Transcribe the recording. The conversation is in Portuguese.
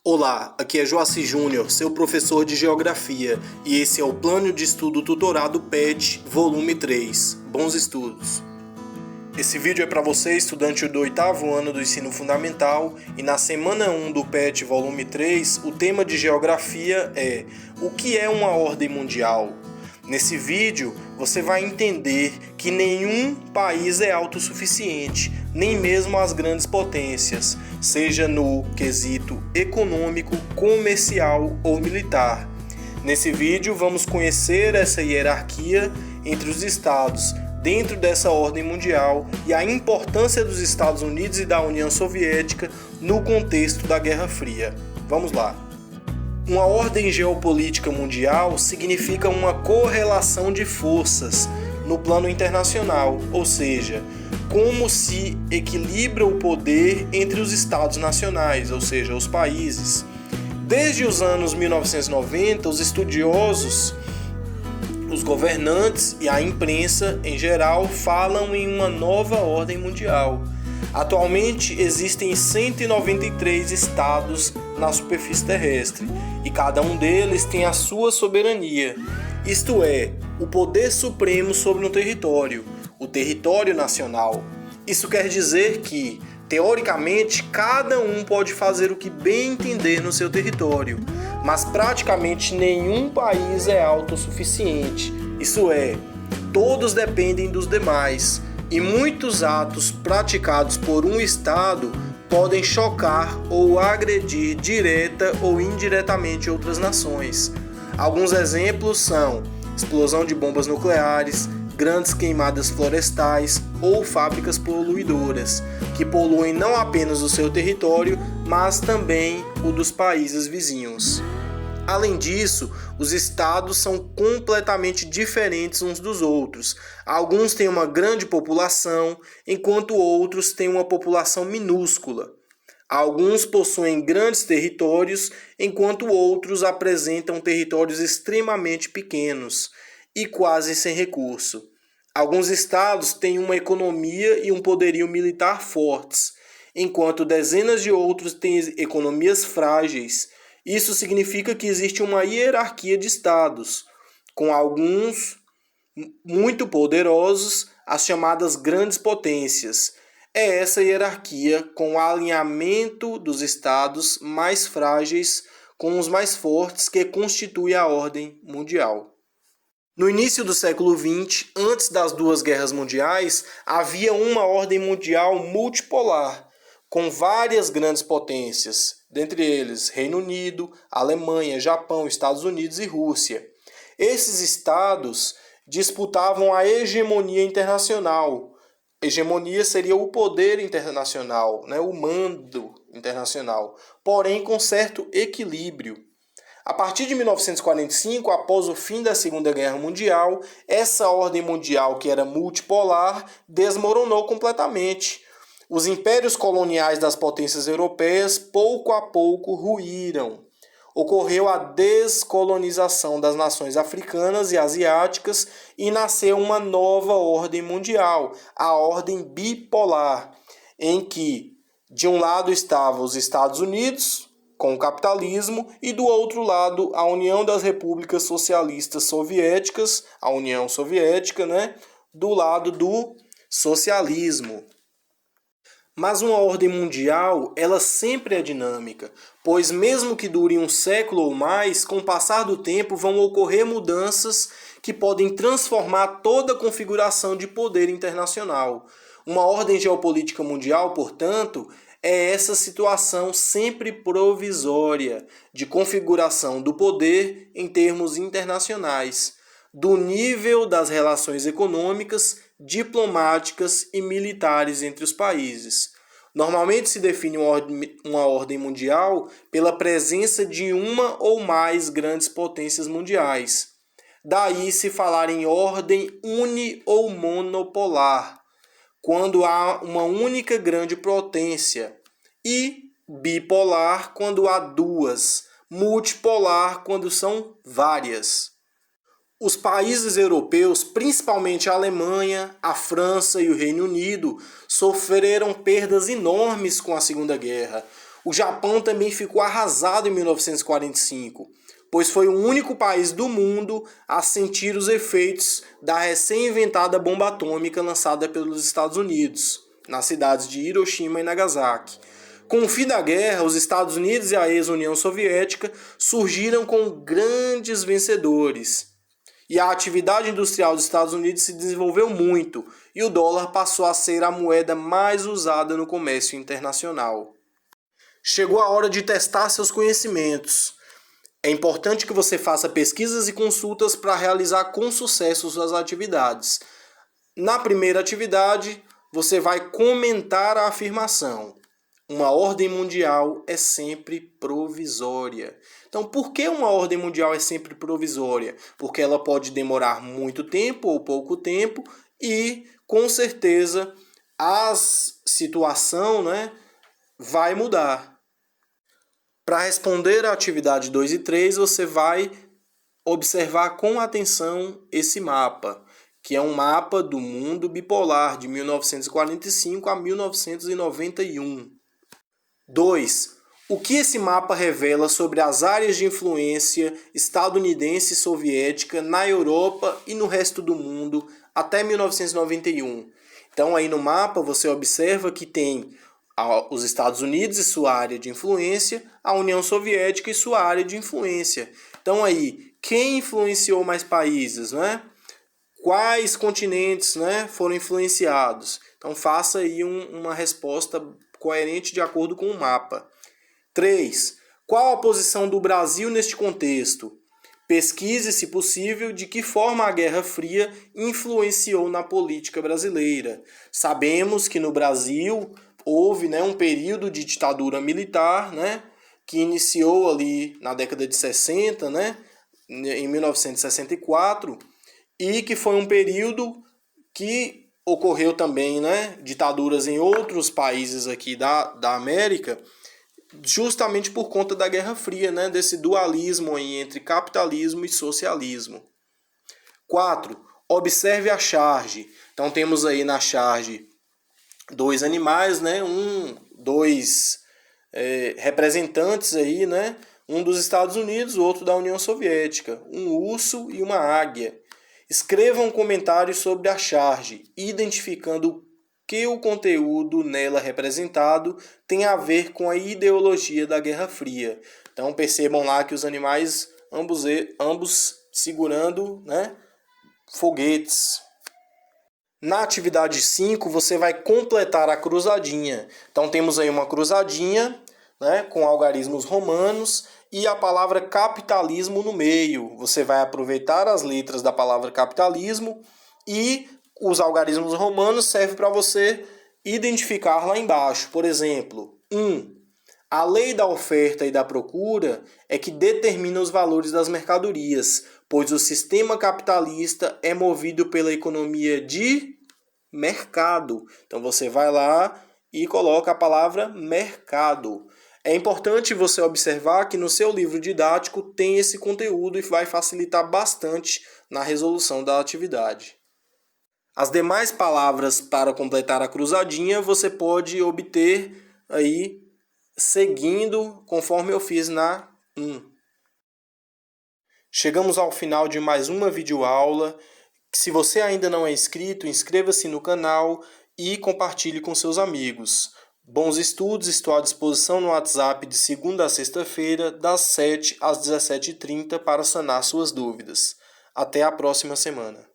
Olá, aqui é Joaci Júnior, seu professor de Geografia, e esse é o Plano de Estudo Tutorado PET, volume 3. Bons estudos! Esse vídeo é para você, estudante do 8º ano do ensino fundamental, e na semana 1 do PET, volume 3, o tema de Geografia é o que é uma ordem mundial? Nesse vídeo, você vai entender que nenhum país é autossuficiente, nem mesmo as grandes potências, seja no quesito econômico, comercial ou militar. Nesse vídeo, vamos conhecer essa hierarquia entre os estados dentro dessa ordem mundial e a importância dos Estados Unidos e da União Soviética no contexto da Guerra Fria. Vamos lá! Uma ordem geopolítica mundial significa uma correlação de forças no plano internacional, ou seja, como se equilibra o poder entre os estados nacionais, ou seja, os países. Desde os anos 1990, os estudiosos, os governantes e a imprensa em geral falam em uma nova ordem mundial. Atualmente existem 193 estados na superfície terrestre e cada um deles tem a sua soberania, isto é, o poder supremo sobre um território, o território nacional. Isso quer dizer que, teoricamente, cada um pode fazer o que bem entender no seu território, mas praticamente nenhum país é autossuficiente, isso é, todos dependem dos demais. E muitos atos praticados por um Estado podem chocar ou agredir direta ou indiretamente outras nações. Alguns exemplos são explosão de bombas nucleares, grandes queimadas florestais ou fábricas poluidoras, que poluem não apenas o seu território, mas também o dos países vizinhos. Além disso, os estados são completamente diferentes uns dos outros. Alguns têm uma grande população, enquanto outros têm uma população minúscula. Alguns possuem grandes territórios, enquanto outros apresentam territórios extremamente pequenos e quase sem recurso. Alguns estados têm uma economia e um poderio militar fortes, enquanto dezenas de outros têm economias frágeis. Isso significa que existe uma hierarquia de estados, com alguns muito poderosos, as chamadas grandes potências. É essa hierarquia com o alinhamento dos estados mais frágeis com os mais fortes que constitui a ordem mundial. No início do século XX, antes das duas guerras mundiais, havia uma ordem mundial multipolar, com várias grandes potências, dentre eles Reino Unido, Alemanha, Japão, Estados Unidos e Rússia. Esses estados disputavam a hegemonia internacional. Hegemonia seria o poder internacional, o mando internacional, porém com certo equilíbrio. A partir de 1945, após o fim da Segunda Guerra Mundial, essa ordem mundial, que era multipolar, desmoronou completamente. Os impérios coloniais das potências europeias, pouco a pouco, ruíram. Ocorreu a descolonização das nações africanas e asiáticas e nasceu uma nova ordem mundial, a ordem bipolar, em que, de um lado, estavam os Estados Unidos, com o capitalismo, e do outro lado, a União das Repúblicas Socialistas Soviéticas, a União Soviética, do lado do socialismo. Mas uma ordem mundial, ela sempre é dinâmica, pois mesmo que dure um século ou mais, com o passar do tempo vão ocorrer mudanças que podem transformar toda a configuração de poder internacional. Uma ordem geopolítica mundial, portanto, é essa situação sempre provisória de configuração do poder em termos internacionais, do nível das relações econômicas, diplomáticas e militares entre os países. Normalmente se define uma ordem mundial pela presença de uma ou mais grandes potências mundiais. Daí se falar em ordem uni- ou monopolar, quando há uma única grande potência, e bipolar quando há duas, multipolar quando são várias. Os países europeus, principalmente a Alemanha, a França e o Reino Unido, sofreram perdas enormes com a Segunda Guerra. O Japão também ficou arrasado em 1945, pois foi o único país do mundo a sentir os efeitos da recém-inventada bomba atômica lançada pelos Estados Unidos, nas cidades de Hiroshima e Nagasaki. Com o fim da guerra, os Estados Unidos e a ex-União Soviética surgiram como grandes vencedores. E a atividade industrial dos Estados Unidos se desenvolveu muito, e o dólar passou a ser a moeda mais usada no comércio internacional. Chegou a hora de testar seus conhecimentos. É importante que você faça pesquisas e consultas para realizar com sucesso suas atividades. Na primeira atividade, você vai comentar a afirmação: uma ordem mundial é sempre provisória. Então, por que uma ordem mundial é sempre provisória? Porque ela pode demorar muito tempo ou pouco tempo e, com certeza, a situação, né, vai mudar. Para responder à atividade 2 e 3, você vai observar com atenção esse mapa, que é um mapa do mundo bipolar de 1945 a 1991. 2. O que esse mapa revela sobre as áreas de influência estadunidense e soviética na Europa e no resto do mundo até 1991? Então, aí no mapa você observa que tem os Estados Unidos e sua área de influência, a União Soviética e sua área de influência. Então, aí, quem influenciou mais países, né? Quais continentes, né, foram influenciados? Então, faça aí uma resposta coerente de acordo com o mapa. 3. Qual a posição do Brasil neste contexto? Pesquise, se possível, de que forma a Guerra Fria influenciou na política brasileira. Sabemos que no Brasil houve, né, um período de ditadura militar, né, que iniciou ali na década de 60, né, em 1964, e que foi um período que ocorreu também, né, ditaduras em outros países aqui da América, justamente por conta da Guerra Fria, né, desse dualismo aí entre capitalismo e socialismo. 4. Observe a charge. Então temos aí na charge dois animais, né, dois representantes aí, né, um dos Estados Unidos, o outro da União Soviética, um urso e uma águia. Escreva um comentário sobre a charge, identificando que o conteúdo nela representado tem a ver com a ideologia da Guerra Fria. Então percebam lá que os animais, ambos segurando, né, foguetes. Na atividade 5, você vai completar a cruzadinha. Então temos aí uma cruzadinha, né, com algarismos romanos e a palavra capitalismo no meio. Você vai aproveitar as letras da palavra capitalismo e os algarismos romanos servem para você identificar lá embaixo. Por exemplo, 1. A lei da oferta e da procura é que determina os valores das mercadorias, pois o sistema capitalista é movido pela economia de mercado. Então você vai lá e coloca a palavra mercado. É importante você observar que no seu livro didático tem esse conteúdo e vai facilitar bastante na resolução da atividade. As demais palavras para completar a cruzadinha você pode obter aí seguindo conforme eu fiz na 1. Chegamos ao final de mais uma videoaula. Se você ainda não é inscrito, inscreva-se no canal e compartilhe com seus amigos. Bons estudos, estou à disposição no WhatsApp de segunda a sexta-feira, das 7 às 17h30 para sanar suas dúvidas. Até a próxima semana.